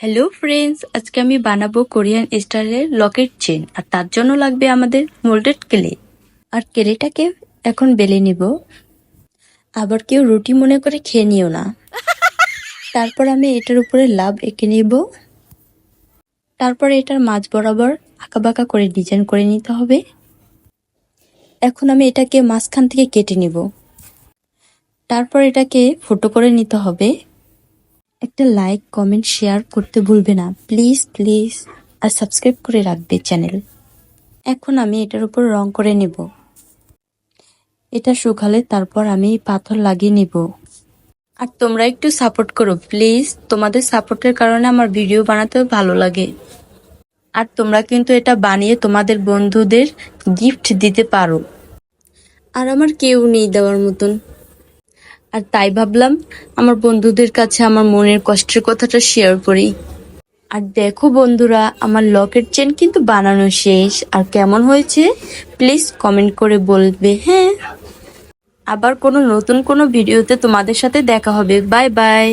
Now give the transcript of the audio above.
Hello friends, আজকে আমি বানাবো কোরিয়ান স্টাইলের লকেট চেন। আর তার জন্য লাগবে আমাদের মোল্ডেড ক্লে। আর ক্লেটাকে এখন বেলে নিব। আবার কেউ রুটি মনে করে খেয়ে নিও না। তারপর আমি এটার উপরে লাভ এঁকে নিব। তারপরে এটার মাঝ বরাবর আঁকাবাঁকা করে ডিজাইন করে নিতে হবে। এখন আমি এটাকে মাঝখান থেকে কেটে নিব। তারপর এটাকে ফুটো করে নিতে হবে। একটা লাইক, কমেন্ট, শেয়ার করতে ভুলবে না প্লিজ প্লিজ। আর সাবস্ক্রাইব করে রাখবে চ্যানেল। এখন আমি এটার উপর রং করে নেব। এটা শুকালে তারপর আমি পাথর লাগিয়ে নেব। আর তোমরা একটু সাপোর্ট করো প্লিজ। তোমাদের সাপোর্টের কারণে আমার ভিডিও বানাতেও ভালো লাগে। আর তোমরা কিন্তু এটা বানিয়ে তোমাদের বন্ধুদের গিফট দিতে পারো। আর আমার কেউ নেই দেওয়ার মতন। আর তাই ভাবলাম আমার বন্ধুদের কাছে আমার মনের কষ্টের কথাটা শেয়ার করি। আর দেখো বন্ধুরা, আমার লকেট চেন কিন্তু বানানো শেষ। আর কেমন হয়েছে প্লিজ কমেন্ট করে বলবে। হ্যাঁ, আবার কোনো নতুন কোনো ভিডিওতে তোমাদের সাথে দেখা হবে। Bye bye.